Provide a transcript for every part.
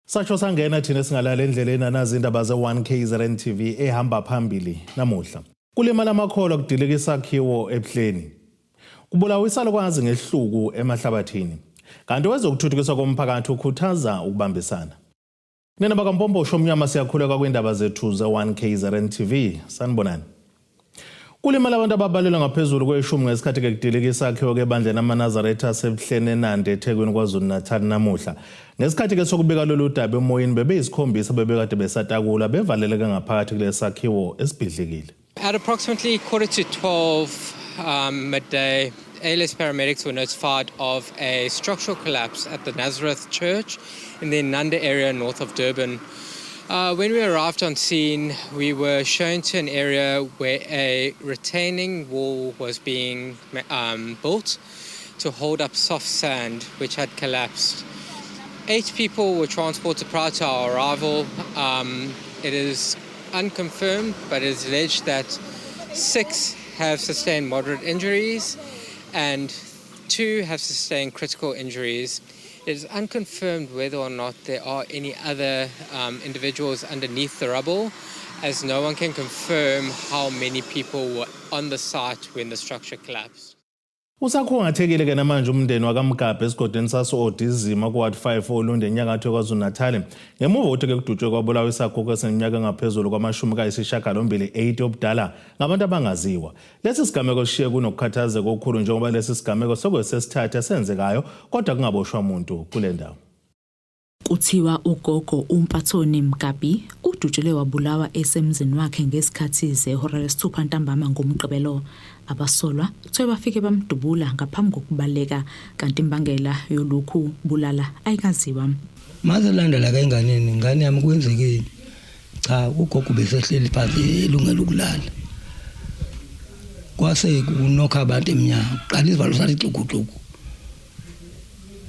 Satsho sangena thina singalala endleleni anazi indaba ze1KZN TV ehamba phambili namuhla. Kulimala amakholwa kudilika isakhiwo eBhleni. Kubulawa isalukwazi ngehluku emahlabathini. Kanti wezokuthuthukiswa komphakathi ukhuthaza ukubambisana. Nina bakaMpombosho omnyama siyakhuleka kwindaba zethu ze1KZN TV. Sanibonani. Kulimala abantu ababalelwa ngaphezulu kweshumi ngesikhathi kudilika isakhiwo kebandla amaNazaretha aseBhleni eNandi eThekwini KwaZulu-Natal namuhla. Ngesikhathi ke sokubika lolu daba emoyeni bebeyisikhombisa bebekade besatakula bevaleleke ngaphakathi kulesi sakhiwo esibhidlikile. At approximately 11:45 midday, ALS paramedics were notified of a structural collapse at the Nazareth Church in the Nanda area north of Durban. When we arrived on scene, we were shown to an area where a retaining wall was being built to hold up soft sand which had collapsed. 8 people were transported prior to our arrival. It is unconfirmed, but it is alleged that 6 have sustained moderate injuries and 2 have sustained critical injuries. It is unconfirmed whether or not there are any other individuals underneath the rubble, as no one can confirm how many people were on the site when the structure collapsed. Usakhungathekile ke namanje umndeni wakaMgabhe esigodini saso-Odizima kuWard 5 Olunde enyakatho KwaZulu-Natal ngemuva ukuthi ke kudutshwe kwabulawa isagugu eseneminyaka ngaphezulu kwama-80 obudala ngabantu abangaziwa. Lesi sigameko sishiye kunokukhathazeka okukhulu njengoba lesi sigameko sokuyesesithathu esenzekayo kodwa kungaboshwa umuntu kule ndawo. Kuthiwa ugogo uMpathoni Mgabhi udutshelwe wabulawa esemzini wakhe ngesikhathi zehora lesithupha ntambama ngomgqibelo. Abasolwa kuthiwa bafike bamdubula ngaphambi kokubaleka kanti imbangela yolukhu bulala ayikaziwa. Maze landela ke ingane yami kwenzekeni. Cha, ugogo besehleli phansi elungela ukulala. Kwase kunokha abantu eminyango. Qala izivalo sathi xukuxuku.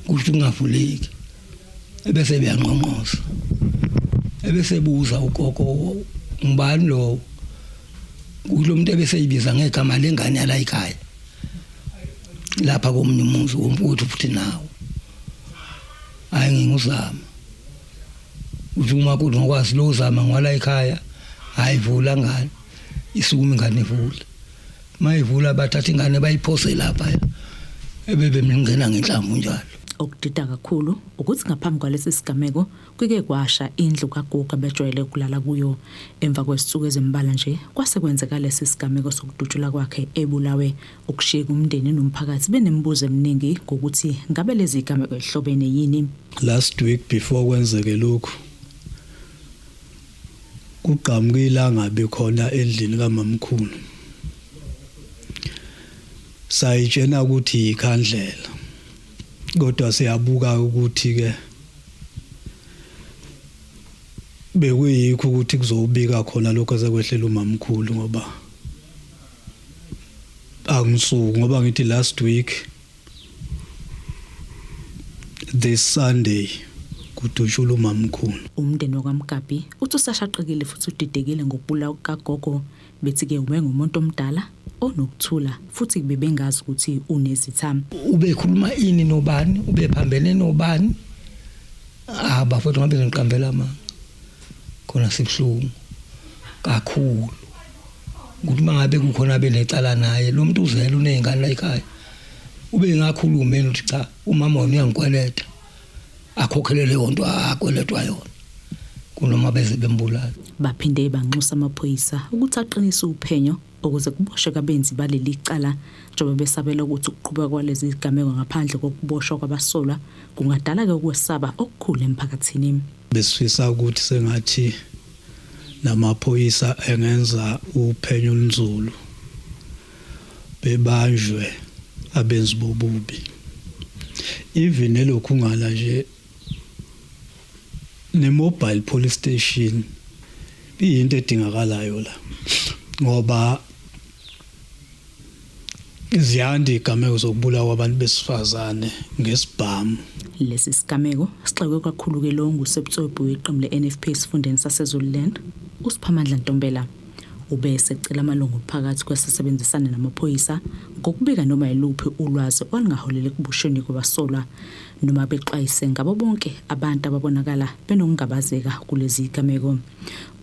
Kusho kungavuleki. Ebese beyanqonqoza. Ebese buza ugogo ngubani lo? Kulo muntu ebeseyibiza ngegama lengane yala ekhaya. Lapha komunye umuzi womfowethu futhi nawo. Hayi nginguzama. Ujuma kuthi ngokwazi lo uzama ngwala ekhaya. Hayivula ngane. Isukuma ingane ivula. Mayivula bathatha ingane bayiphose lapha. Ebebe mngena ngenhlamvu njalo. Okudida kakhulu ukuthi ngaphambi kwalesi sigameko kwike kwasha indlu kagogo abejwayele ukulala kuyo. Emva kwesithuku ezimbalwa nje kwase kwenzeka lesi sigameko sokudutshula kwakhe ebulawe okushiyeka umndeni nomphakathi benembuzo eminingi ngokuthi ngabe lezi zigameko ehlobene yini. Last week before kwenzeke lokho kuqhamukile ngabe khona endlini kaMamkhulu. Sayitshena ukuthi ikhandlela. Kodwa siyabuka ukuthi ke bekuyikho ukuthi kuzobika khona lokho esekwehlela uMamkhulu ngoba angisuku ngoba ngithi last week this Sunday kudushula uMamkhulu. Umndeni wakaMgabhi uthi usashaqekile futhi udidekile ngokubulawa kagogo bethi ke umuntu omdala onokuthula futhi bebengazi ukuthi unezithambo. Ubekhuluma ini nobani, ubephambene nobani? Bafowethu ngabe ngiqambela ama. Khona sibhlungu kakhulu. Ukuthi mangabe kukhona benecala naye, lo muntu uzela unezingane la ekhaya. Ube ngakhulumeni uthi cha, umama wona uyangikweleta. Akhokhelele yonto akweletwa yona. Kunoma beze bembulala. Baphinde banxusa amaphoyisa ukuthi aqinise uphenyo ukuze kuboshwe abenzi baleli cala njengoba besabela ukuthi ukuqhubeka kwalezi zigameko ngaphandle kokuboshwa kwabasolwa kungadala ke ukwesaba okukhulu emphakathini. Besifisa ukuthi sengathi namaphoyisa engenza uphenyo olunzulu bebanjwe abenzi bobubi. Even elokhu ngala nje ne-mobile police station iyinto edingakalayo la ngoba iziyanda igameko zokubulawa kwabantu besifazane ngesibhamu. Lesi sigameko sixakwe kakhulu ke lo nguSeptsobo weqembu le-NFP esifundeni saseZululand uSiphamandla Ntombela. ube secela amalungu phakathi kwesebenzisana namaphoyisa ngokubika noma yiluphi ulwazi olungaholeli kubushoni kwabasolwa noma bexwayise ngabo bonke abantu ababonakala benokungabazeka kulezi zigameko.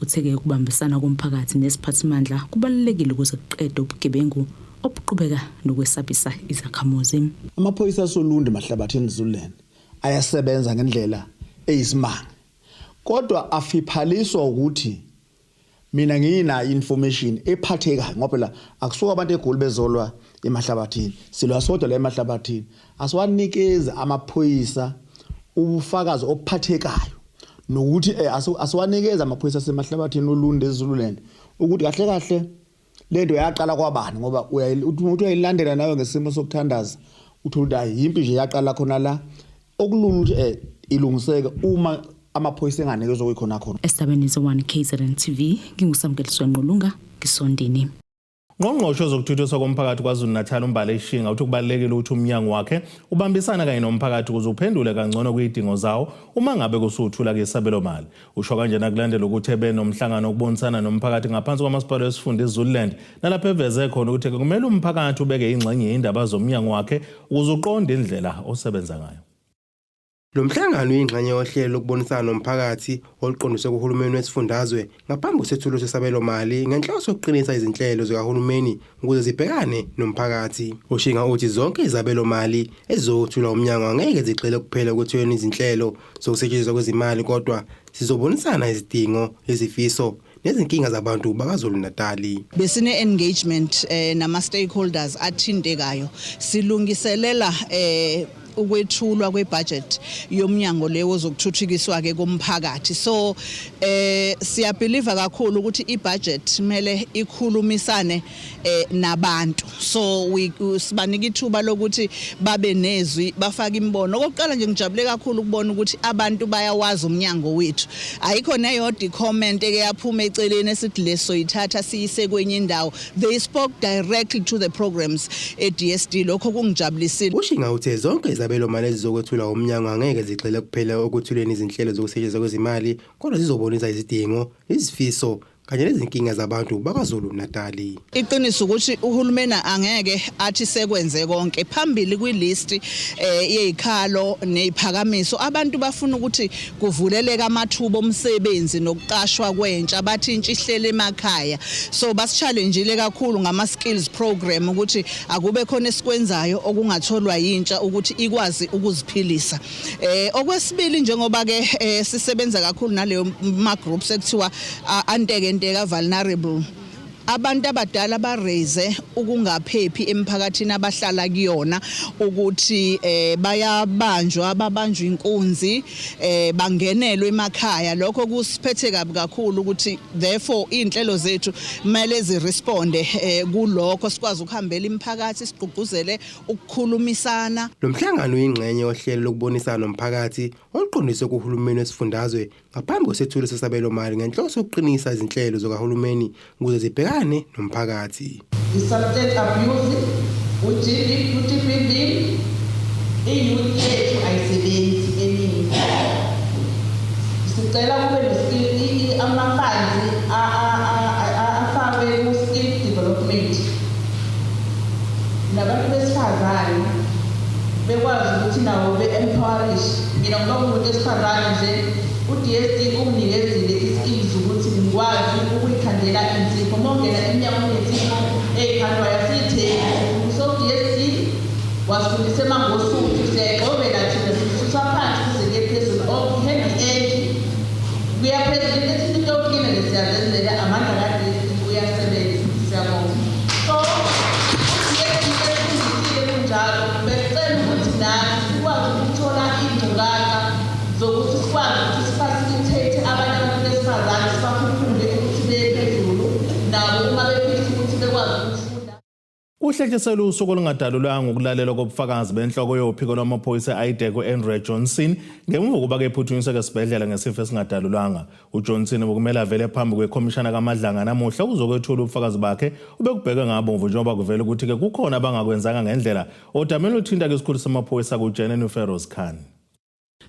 Utheke ukubambisana komphakathi nesiphathimandla kubalulekile ukuze kuqedwe ubugebengu obuqhubeka nokwesabisa izakhamuzi. Amaphoyisa asolunde Mahlabathini Zululand ayasebenza ngendlela eyisimanga. Kodwa afiphaliswa ukuthi mina ngiyina information ephathekayo ngoba phela akusuka abantu eGoli bezolwa eMahlabathini. Silwa sodwa la eMahlabathini. Asiwanikeze amaphoyisa ubufakazi ophathekayo nokuthi asiwanikeze amaphoyisa aseMahlabathini uLunde eZululand ukuthi kahle kahle lento yaqala kwabani ngoba uthi uyayilandela nawe ngesimo sokuthandaza uthola ukuthi yimpi nje yaqala khona la okulula ukuthi ilungiseke uma amaphoyisa enganikezwe kuyikhona khona. Estabeni ze1 KZN TV ngingusamkeliswe Nqulunga ngisondini. Ngqongqoshe zokuthuthuswa komphakathi kwaZulu-Natal uMbali Shinga uthi kubalekile ukuthi umnyango wakhe ubambisana kanye nomphakathi ukuze uphendule kangcono kwidingo zawo uma ngabe kusuthula kesabelo mali. Usho kanjena kulandela ukuthi ebenomhlangano okubonisana nomphakathi ngaphansi kwamasipala wesifunda eZululand nalapho eveze khona ukuthi kumele umphakathi ubeke ingxenye indaba zomnyango wakhe ukuze uqonde indlela osebenza ngayo. Lo mhlangano uyingxenye yohlelo lokubonisana nomphakathi oluqondiswe kuhulumeni wesifundazwe ngaphambi kwesethulo sesabelo mali ngenhloso yokuqinisa izinhlelo zikahulumeni ukuze zibhekane nomphakathi. Ushinga uthi zonke izabelo mali ezizothulwa umnyango angeke zigxile kuphela ekuthweni izinhlelo zokusetshenziswa kwezimali kodwa sizobonisana izidingo, izifiso nezinkinga zabantu bakwaZulu-Natal. Besine engagement nama stakeholders athintekayo silungiselela ukwethulwa kwebudget yomnyango lewo zokuthuthukiswa ke komphakathi. So siyabelieve kakhulu ukuthi ibudget kumele ikhulumisane nabantu. So sibanika ithuba lokuthi babe nezwi bafaka imbono. Okokuqala nje ngijabule kakhulu ukubona ukuthi abantu bayawazi umnyango wethu. Ayikho neyodwa comment eke yaphuma eceleni esithi leso yithatha siyise kwenye indawo. They spoke directly to the programs eDSD. Lokho kungijabulisile. Ushinga uthe zonke izabelo mali ezizokwethula umnyango angeke zigxile kuphela okuthuleni izinhlelo zokusetshenziswa kwezimali kodwa zizobonisa izidingo, izifiso kanye nezinkinga zabantu bakwaZulu-Natal. Iqiniso ukuthi uhulumeni angeke athi sekwenze konke. Phambili kwilist yezikhalo neziphakamiso abantu bafuna ukuthi kuvuleleka amathuba omsebenzi nokuqashwa kwentsha bathi intshihlele emakhaya. So basi-challengeile kakhulu ngama skills program ukuthi akube khona esikwenzayo okungatholwa yintsha ukuthi ikwazi ukuziphilisa. Okwesibili njengoba ke sisebenza kakhulu naleyo ma groups ekuthiwa anteke vulnerable. Abantu abadala baraise ukungaphephi emphakathini abahlala kuyona ukuthi bayabanjwa ababanjwa inkunzi bangenelwe emakhaya. Lokho kusiphethe kabi kakhulu ukuthi therefore inhlelo zethu kumele ziresponde kulokho sikwazi ukuhambela imphakathi sigqugquzele ukukhulumisana. Lo mhlangano uyingxenye yohlelo lokubonisana nomphakathi oluqondiswe kuhulumeni wesifundazwe ngaphambi kwesethulo sesabelo mali ngenhloso yokuqinisa izinhlelo zokahulumeni ukuze zibhekane nomphakathi. Substance abuse, UTPD, iyouth yethu ayisebenzi eningi. Sicela kube amafanzi afakwe ku-skill development. Nabantu besifazane bekwazi ukuthi nawo be-empowerish. Mina ngoba umuntu esifazane nje uDSD kumnikezile iskills ukuthi ngikwazi ukuyikhandela insipho mongena eminyakeni yesipho eyikhandwa yasithenga. So DSD wasifundisa emangosuku siyayigqobela thina sisusa phansi kuze phezulu heavy end kuyaphezulu lethi into yokugcina lesiyazenzela amandla kaDSD kuyasebenza. Siyabonga. So DSD kunjalo becela ukuthi nathi sikwazi ukuthola ingqukatha zokuthi sikwazi ukuthi sifacilitate abantu besifazane sibakhuphule ukuthi beye phezulu nabo uma befisa ukuthi bekwazi ukufunda. Uhlekisela usuku olungadalulwanga ngokulalelwa kobufakazi benhloko yophiko lwamaphoyisa iDEC uAndrea Johnson ngemuva kokuba kephuthunyiswe esibhedlela ngesifo esingadalulwanga. uJohnson bekumele avele phambi kwekhomishana kaMadlanga namuhla ukuzokwethula ubufakazi bakhe ubekubheke ngabomvu njengoba kuvela ukuthi ke kukhona abangakwenzanga ngendlela odamela uthinta ke isikhulu samaphoyisa kuJenene Feroz Khan.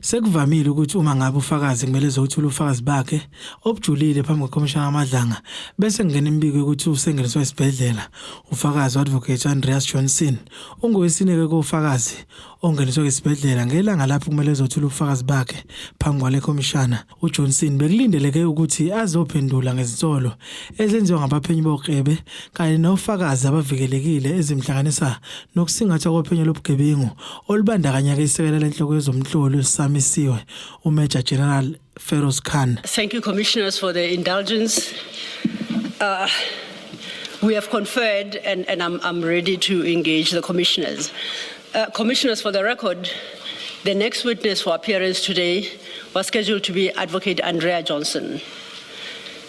Sekuvamile ukuthi uma ngabe ufakazi kumele ezothola ufakazi bakhe obujulile phambi kwekhomishana kaMadlanga bese ngena imbiko ukuthi usengeniswa esibhedlela. Ufakazi Advocate Andreas Johnson ungowesineke kofakazi ongeniswa esibhedlela ngelanga lapho kumele ezothola ufakazi bakhe phambi kwale khomishana. uJohnson bekulindeleke ukuthi azophendula ngezinsolo ezenziwa ngabaphenyi bokrebe kanye nofakazi abavikelekile ezimhlanganisa nokusingatha kophenyo lobugebengu olubandakanya isekela lenhloko yezomhlolo Samisiwe uMajor General Feroz Khan. Thank you, Commissioners, for the indulgence. We have conferred and I'm ready to engage the Commissioners. Commissioners, for the record, the next witness for appearance today was scheduled to be Advocate Andrea Johnson.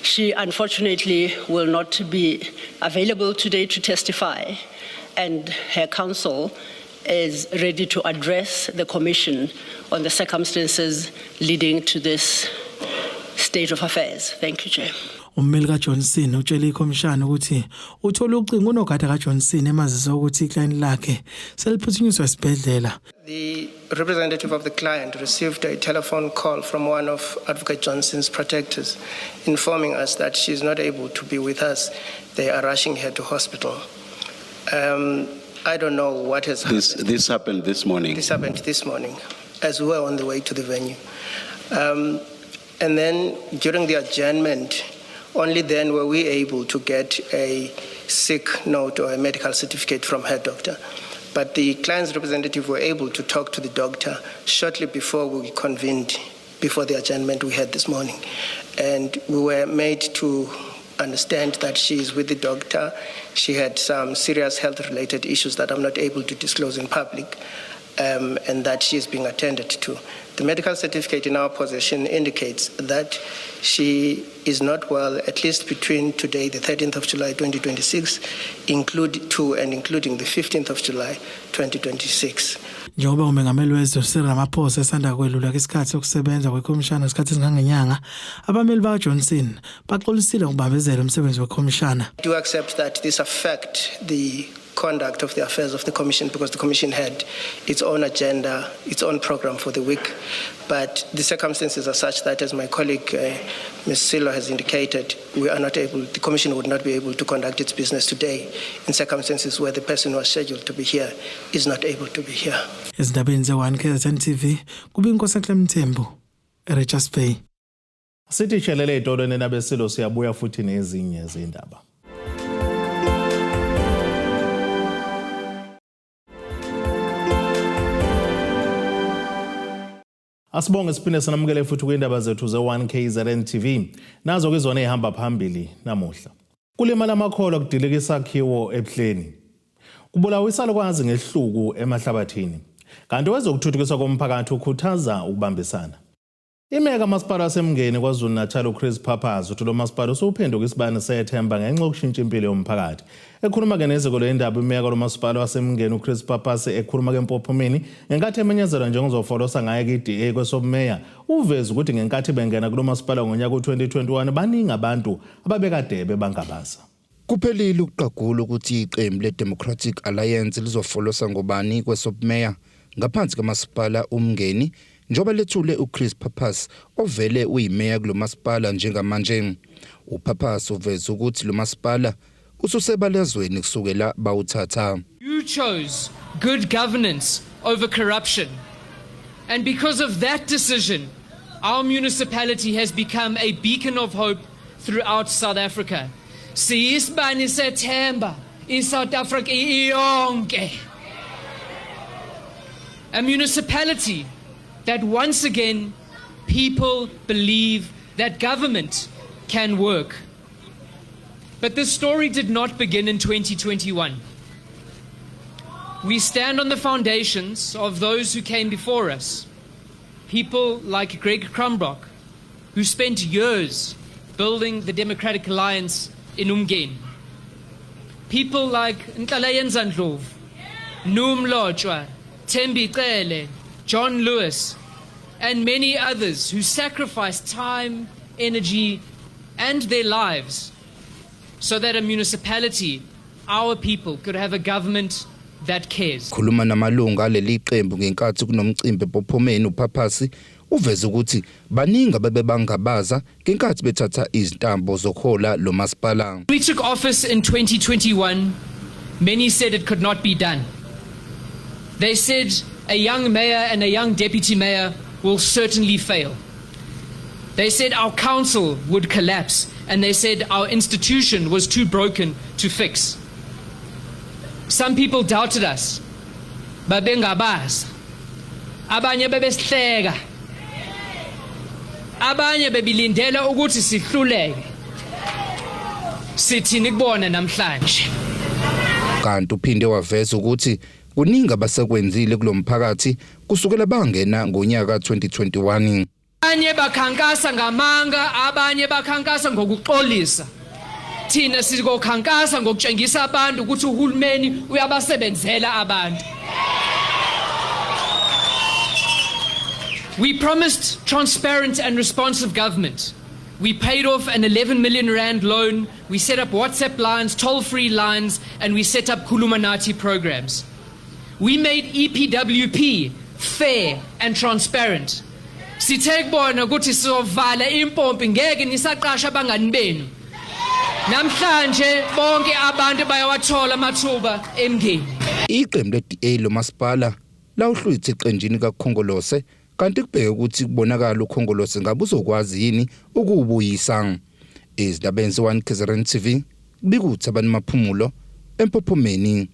She unfortunately will not be available today to testify, and her counsel is ready to address the Commission on the circumstances leading to this state of affairs. Thank you, Chair. Ummeli kaJohnson utshele ikhomishana ukuthi uthola ucingo unogada kaJohnson emazisa ukuthi iclient lakhe seliphuthunyiswa esibhedlela. The representative of the client received a telephone call from one of Advocate Johnson's protectors informing us that she is not able to be with us. They are rushing her to hospital. I don't know what has happened. This happened this morning? This happened this morning as we were on the way to the venue. And then during the adjournment, only then were we able to get a sick note or a medical certificate from her doctor. But the client's representative were able to talk to the doctor shortly before we convened, before the adjournment we had this morning. And we were made to understand that she is with the doctor. She had some serious health-related issues that I'm not able to disclose in public, and that she is being attended to. The medical certificate in our possession indicates that she is not well, at least between today, the 13th of July, 2026, including the 15th of July, 2026. Njengoba umengameli wezwe Cyril Ramaphosa esanda kwelula isikhathi sokusebenza kwekhomishana isikhathi esingangenyanga, abameli bakaJohnson baxolisile ngokubambezela umsebenzi wekhomishana. Do accept that this affect the conduct of the affairs of the Commission, because the Commission had its own agenda, its own program for the week. But the circumstances are such that, as my colleague Ms. Silo has indicated, the Commission would not be able to conduct its business today in circumstances where the person who was scheduled to be here is not able to be here. Ezindabeni ze-1KZN TV, kubinkosi Mthembu, Richards Bay. Sithi shelele etolweni nabesilo siyabuya futhi nezinye izindaba. Asibonge siphinde sanamukele futhi kwindaba zethu ze1KZN TV. Nazo kwizona ehamba phambili namuhla. Kulimala amakholwa kudilika isakhiwo eBhleni. Kubulawisana kwazi ngehluku emahlabathini. Kanti wezokuthuthukiswa komphakathi ukhuthaza ukubambisana. Imeka kamasipala waseMngeni kwaZulu Natal uChris Pappas uthi lo masipala usuphenduka isibani sethemba ngenxa yokushintsha impilo yomphakathi. Ekhuluma ke neziko lendaba imeka lo masipala waseMngeni uChris Pappas ekhuluma ke empophomeni ngenkathi emenyezela njengozofolosa ngaye kwiDA kwesobmeya uveza ukuthi ngenkathi bengena kulo masipala ngonyaka u2021 baningi abantu ababekade bebangabaza. Kuphelile ukuqagula ukuthi iqembu leDemocratic Alliance lizofolosa ngobani kwesobmeya ngaphansi kamasipala uMngeni njoba lethule uChris Pappas ovele uyimeya kulo masipala njengamanje. uPappas uveza ukuthi lo masipala ususebalezweni kusukela bawuthatha. You chose good governance over corruption, and because of that decision our municipality has become a beacon of hope throughout South Africa. Siyisibani sethemba iSouth Africa iyonke. A municipality that once again people believe that government can work. But this story did not begin in 2021. We stand on the foundations of those who came before us. People like Greg Crumbrock, who spent years building the Democratic Alliance in Umngeni. People like Ntlalayen Zandlov, Noom Lotshwa, Thembi Cele, John Lewis, and many others who sacrificed time, energy, and their lives so that a municipality, our people, could have a government that cares. Khuluma namalunga aleli qembu ngenkathi kunomcimbi ePophomeni uPhaphasi uveze ukuthi baningi abebangabaza ngenkathi bethatha izintambo zokhola lo masipala. We took office in 2021. Many said it could not be done. They said a young mayor and a young deputy mayor will certainly fail. They said our council would collapse, and they said our institution was too broken to fix. Some people doubted us. Babengabaza. Abanye bebesihleka. Abanye bebilindela ukuthi sihluleke. Sithini kubona namhlanje. Kanti uphinde waveza ukuthi kuningi abasekwenzile kulomphakathi kusukela bangena ngonyaka 2021. Abanye bakhankasa ngamanga, abanye bakhankasa ngokuxolisa. Thina sizokhankasa ngokutshengisa abantu ukuthi uhulumeni uyabasebenzela abantu. We promised transparent and responsive government. We paid off an 11 million rand loan, we set up WhatsApp lines, toll-free lines, and we set up Kulumanati programs. We made EPWP fair and transparent. Sithekubona ukuthi sizovala impompi ngeke nisaqasha abangani benu. Namhlanje bonke abantu bayawathola amathuba emngeni. Iqembu le-DA lo masipala lawuhlwitha eqenjini kaKhongolose kanti kubheke ukuthi kubonakala uKhongolose ngabe uzokwazi yini ukubuyisa. Izindabeni ze-1 KZN TV bikuthi abantu maphumulo eMpophomeni.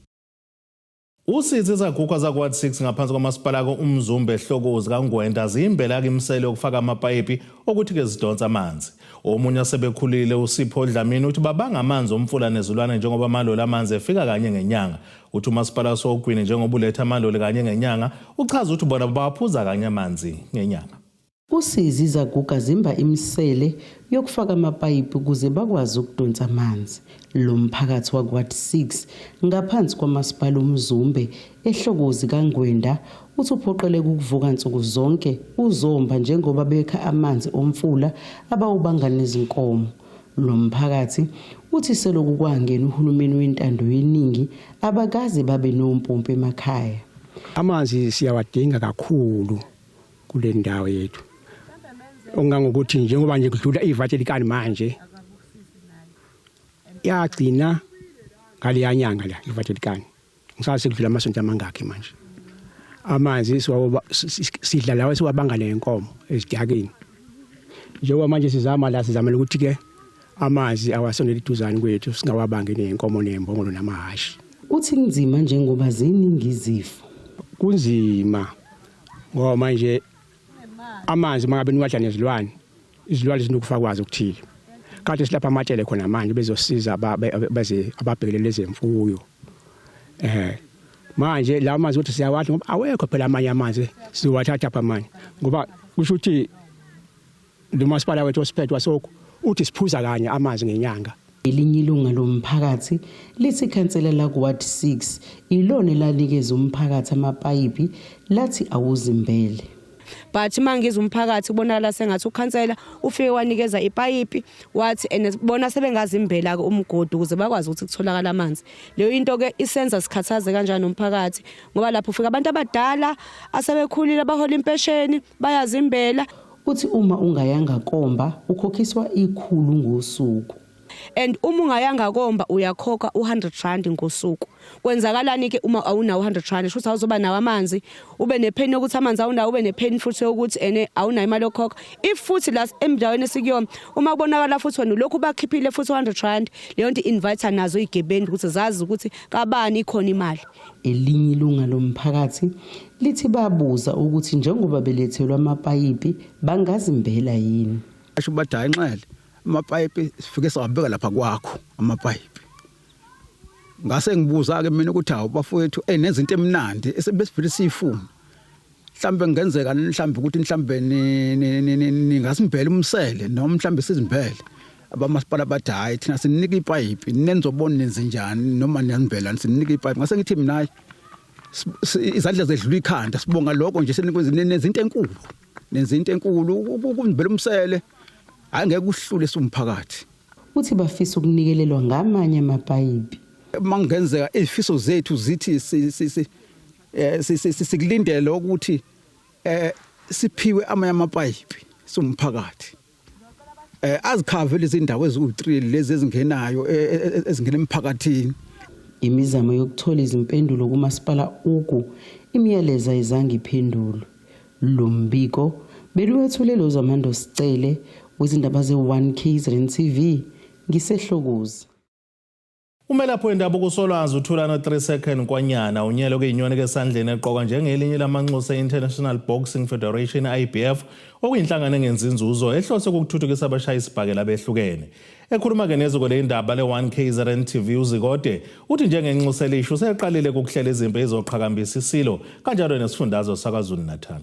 Usizi izaguga zakwa 6 ngaphansi kwamasipala umzumbe ehlokozi kaNgwenda zimbela kimsele ukufaka amapayipi ukuthi ke zidonsa amanzi. Omunye asebekhulile uSipho Dlamini uthi babanga amanzi omfula nezulwane njengoba amaloli amanzi efika kanye ngenyanga. Uthi umasipala soGwini njengoba uletha amaloli kanye ngenyanga uchaza ukuthi bona baphuza kanye amanzi ngenyanga. Usizi izaguga zimba imisele yokufaka amapayipi ukuze bakwazi ukudonsa amanzi. Lo mphakathi wakwa 6 ngaphansi kwamasipala umzumbe ehlokozi kaNgwenda uthi uphoqeleka ukuvuka insuku zonke uzomba njengoba bekha amanzi omfula abawubanga nezinkomo. Lo mphakathi uthi seloku kwangena uhulumeni wentando yeningi abakazi babe nompompi emakhaya. Amanzi siyawadinga kakhulu kule ndawo yethu. Ongangokuthi njengoba nje kudlula iVatican manje yagcina ngaliyanyanga la iVatican. Ngisase kudlula amasonto amangakhe manje. Amanzi sidla lawo siwabanga lenkomo esidakeni. Njengoba manje sizamela ukuthi ke amanzi awasondela iduzane kwethu singawabangi nenkomo nembongolo namahashi. Uthi nzima njengoba ziningi izifo. Kunzima ngoba manje amanzi mangabe niwadla nezilwane izilwane zinokufakwazi ukuthile. Kade silapha amatshele khona manje bezosiza beze ababhekelele ezemfuyo. Manje la amanzi uthi siyawadla ngoba awekho phela amanye amanzi siwathatha apha manje ngoba kusho ukuthi lo masipala wethu osiphethe wasokho uthi siphuza kanye amanzi ngenyanga. Elinye ilunga lomphakathi lithi ikhansela la ku-Ward 6 ilona elanikeza umphakathi amapayipi lathi awuzimbele. But mangiza umphakathi kubonakala sengathi ukhansela ufike wanikeza ipayipi wathi bona sebengazimbela ke umgodi ukuze bakwazi ukuthi kutholakala amanzi. Leyo into ke isenza sikhathaze kanjani umphakathi ngoba lapho ufika abantu abadala asebekhulile abahola impesheni bayazimbela. Uthi uma ungayanga komba ukhokhiswa 100 ngosuku. And uma ungayanga komba uyakhokha 100 rand ngosuku. Kwenzakalani ke uma awunawo 100 rand futhi awuzoba nawo amanzi ube nepheni ukuthi amanzi awunawo ube nepheni futhi ukuthi awunayo imali yokhokha. If futhi la emdaweni esikuyona uma kubonakala futhi wena lokhu bakhiphile futhi 100 rand leyo nto invite nazo igebendi ukuthi zazi ukuthi kabani ikhona imali. Elinye ilunga lomphakathi lithi babuza ukuthi njengoba belethelwa amapayipi bangazimbela yini. Asho badaya inxele amapayipi sifike sawabeka lapha kwakho amapayipi. Ngase ngibuza ke mina ukuthi awu bafowethu nezinto emnandi esebesivile sifuna. Mhlambe ngenzeka mhlambe ukuthi mhlambe ningasimbela umsele noma mhlambe sizimbele. Abamasipala badaya thina sinika ipayipi nenzobona nenzenjani noma niyanibhela sinika ipayipi. Ngase ngithi mina izandla zedlula ikhanda sibonga lokho nje senikwenza nezinto enkulu. Nezinto enkulu ukumbela umsele angeke uhlule somphakathi. Uthi bafisa ukunikelelwa ngamanye amapayipi. mangenzeka izifiso zethu zithi sikulindele ukuthi siphiwe amapayipi somphakathi azikhave lezi ndawo eziwu3 lezi ezingenayo ezingena emphakathini. Imizamo yokuthola izimpendulo kumasipala uku imiyaleza ayizange iphendulwe. Lo mbiko beluwethulelo zaMando Sicele wezindaba ze1KZN TV ngisehlokozi. Umelaphi wendabuko uSolwazi uThulana 3 second kwanyana unyelo kwezinyoni kesandleni eqoka njengelinye lamanxusa eInternational Boxing Federation IBF okuyinhlangano engenzinzuzo ehlose ukuthuthukisa abashayisibhakela abehlukene. Ekhuluma ke neziko leindaba le1KZN TV uZikode uthi njengenxusa elisho seqalile ukuhlela izimpi ezoqhakambisa isilo kanjalo nesifundazwe saKwaZulu Natal.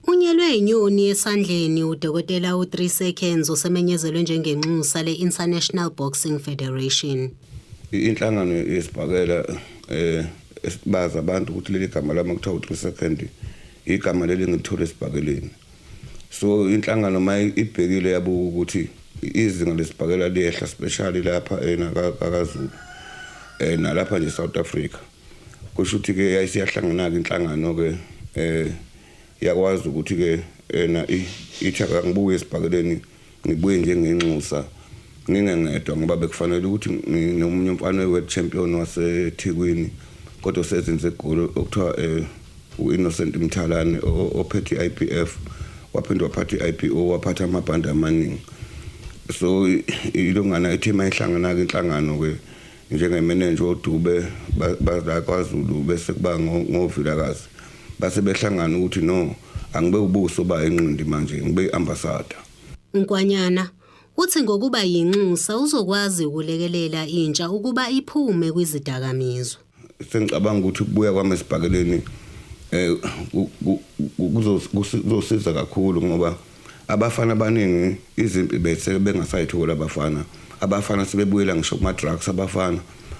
Unyelwe inyoni esandleni udokotela u3 seconds usemenyezelwe njengenxusa le-International Boxing Federation. Inhlangano yesibhakela baza abantu ukuthi leli gama lami kuthiwa u3 second igama leli ngithole esibhakeleni. So inhlangano maye ibhekile yabuka ukuthi izinga lesibhakela liyehla specially lapha eNakazulu nalapha nje South Africa. Kusho ukuthi ke yayisiyahlangana ke inhlangano ke yakwazi ukuthi ke ithi ngibuye esibhakeleni ngibuye njengenxusa ngingengedwa ngoba bekufanele ukuthi nomunye umfana we-world champion waseThekwini kodwa sezenze igoli okuthiwa uInnocent Mthalane ophethe IPF waphindwa waphatha IPO waphatha amabhande amaningi. So ilungana ithi mayihlangana ke inhlangano ke njengemanager oDube baKwaZulu bese kuba ngovilakazi base behlangana ukuthi no angibe ubuso ba enqindi manje ngibe ambassador. Nkwanyana uthi ngokuba yinxusa uzokwazi ukulekelela intsha ukuba iphume kwizidakamizwa. Sengicabanga ukuthi kubuya kwami esibhakeleni kuzosiza kakhulu ngoba abafana abaningi izimpi bese bengasayithola abafana sebebuyela ngisho kuma drugs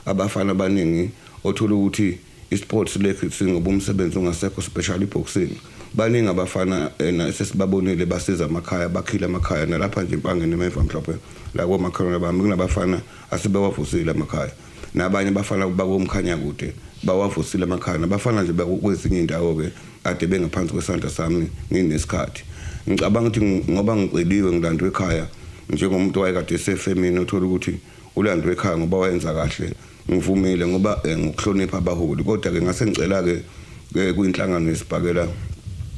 abafana abaningi othola ukuthi isports lekhe singoba umsebenzi ungasekho specially boxing baningi abafana sesibabonile basiza amakhaya bakhila amakhaya nalapha nje impangeni emeva mhlophe la komakholwana bami kunabafana asebewavusile amakhaya nabanye abafana bakomkhanya kude bawavusile amakhaya nabafana nje kwezinye indawo ke ade bengaphansi kwesandla sami nginesikhathi. Ngicabanga ukuthi ngoba ngiceliwe ngilandwe ekhaya njengomuntu wayekade esefemini uthola ukuthi ulandwe ekhaya ngoba wayenza kahle ngivumile ngoba ngokuhlonipha abaholi kodwa ke ngase ngicela ke kuyinhlangano yesibhakela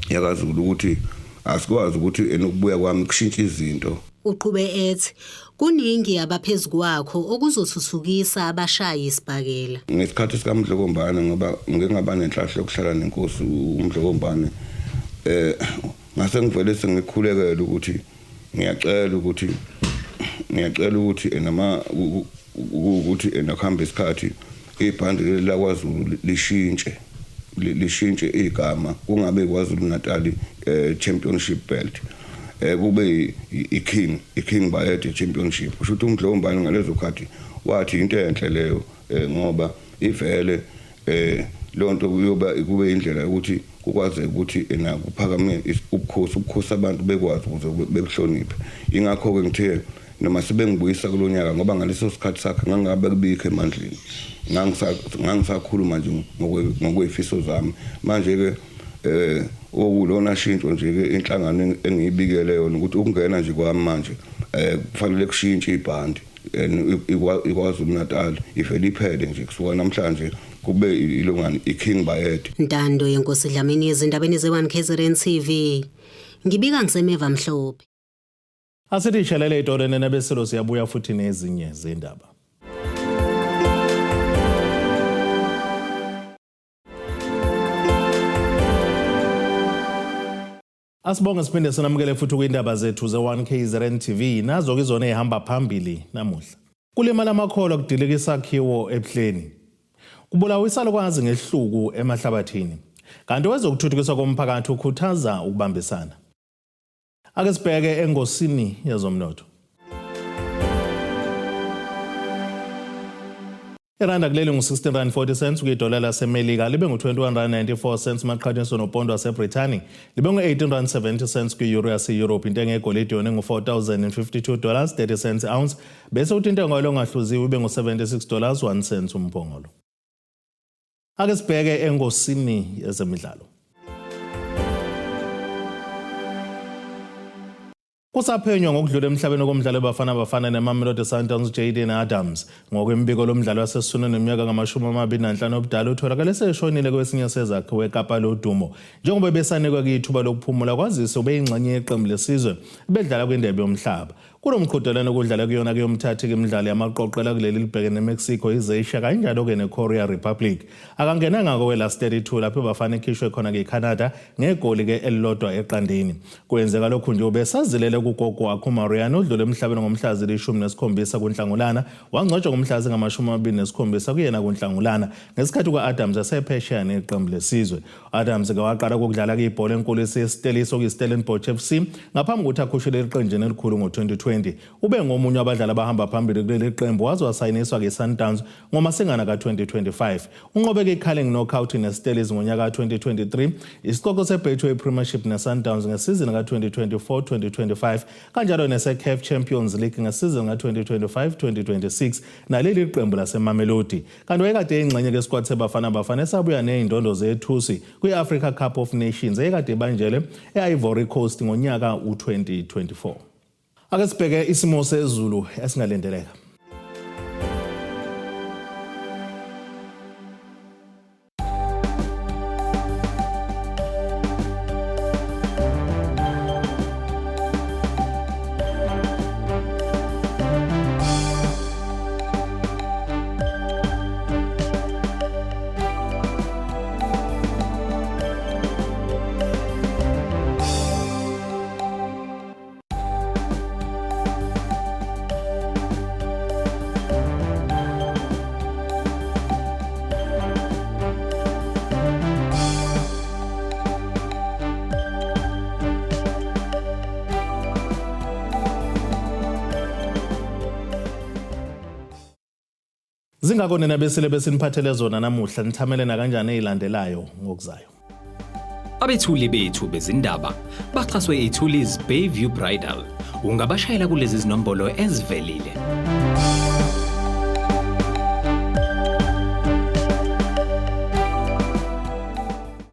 yakaZulu ukuthi asikwazi ukuthi enokubuya kwami kushintsha izinto. Uqhube ethi kuningi abaphezulu kwakho okuzothuthukisa abashayi isibhakela. Ngesikhathi sikaMdlokombane ngoba ngingaba nenhlahla yokuhlala nenkosi uMdlokombane ngase ngivele sengikhulekela ukuthi ngiyacela ukuthi enama ukuthi enakuhamba isikhathi ibhandi lakwaZulu lishintshe igama kungabe KwaZulu Natal championship belt kube iKing Bayede championship. Kusho ukuthi uMdlokombane ngalezo khathi wathi into enhle leyo ngoba ivele lonto kuyoba kube indlela ukuthi ukwazi ukuthi kuphakame ubukhosi abantu bekwazi ukuze behloniphe. Ingakho ke ngithe noma sebengibuyisa kulonyaka ngoba ngaleso sikhathi sakhe ngangabe kubikho emandleni ngangisakhuluma nje ngokwefiso zami manje ke okulona shintsho nje ke inhlangano engiyibikele yona ukuthi ukungena nje kwami manje kufanele kushintshe ibhandi iKwaZulu Natal ivele iphele nje kusuka namhlanje kube ilungani iKing Bayede. Ntando yenkosi Dlamini ezindabeni ze1KZN TV ngibika ngisemeva mhlophe. Asithi shalele itorene nebeselo siyabuya futhi nezinye zendaba. Asibonga siphinde sinamukele futhi kwindaba zethu ze1KZN TV nazo ke izona ehamba phambili namuhla. Kulimala amakholwa kudilika isakhiwo eBhleni. Kubulawisa lokwazi ngehluku emahlabathini. Kanti wezokuthuthukiswa komphakathi ukhuthaza ukubambisana. Ake sibheke engosini yezomnotho. Iranda kuleli ngu-16.40 kwidola laseMelika libe ngu-21.94 maqhathaniswa nopondo waseBrithani libe ngu-18.70 kwi-euro yase-Europe. Intengo yegolide yona ngu-$4,052.30 ounce bese uthi intengo yalo ngahluziwe ibe ngu-$76.01 umphongolo. Ake sibheke engosini yezemidlalo. Kusaphenywa ngokudlula emhlabeni komdlalo bafana neMamelodi Sundowns Jayden Adams ngokwembiko lomdlalo wasesiswini neminyaka ngamashumi 25 obudala utholakale seshonile kwesinye sezakhe weKapa lodumo njengoba besanikwa ithuba lokuphumula kwazise ubeyingxenye yeqembu lesizwe bedlala kwindebe yomhlaba. Kulo mqhudelwano okudlala kuyona kuyomthathi imidlalo yamaqoqela kuleli libheke neMexico iZaisha kanjalo ke neKorea Republic. Akangenanga kwe-last 32 lapho bafana ekhishwe khona ngeCanada ngegoli ke elilodwa eqandini. Kwenzeka lokhu nje ubesazilele kugogo wakhe uMariano odlule emhlabeni ngomhla zili-17 kuNhlangulana wangcwatshwa ngomhla zingama-27 kuyena kuNhlangulana ngesikhathi kwa-Adams esephesheya neqembu lesizwe. Adams ke waqala ukudlala ibhola enkulu eseStellis okuyiStellenbosch FC ngaphambi kokuthi akhushele iqenjini elikhulu ngo-2020. Ube ngomunye wabadlali abahamba phambili kuleli qembu waze wasayiniswa ke-Sundowns ngoMasingana ka-2025. Unqobe ke-Carling knockout neStellis ngonyaka ka-2023, isiqoqo se-Betway Premiership neSundowns ngesizini ka-2024-2025 kanjalo nese-CAF Champions League ngesizini ka-2025-2026 naleli qembu laseMamelodi. Kanti wayekade eyingxenye ke-squad sebafana esabuya ney'ndondo zethusi kwi-Africa Cup of Nations eyekade ibanjelwe e-Ivory Coast ngonyaka u-2024. Ake sibheke isimo sezulu esingalindeleka. Zingakho nabesile besiniphathele zona namuhla nithamele na kanjani ezilandelayo ngokuzayo. Abethuli bethu bezindaba baxhaswe iTulis Bayview Bridal. Ungabashayela kulezi zinombolo ezivelile.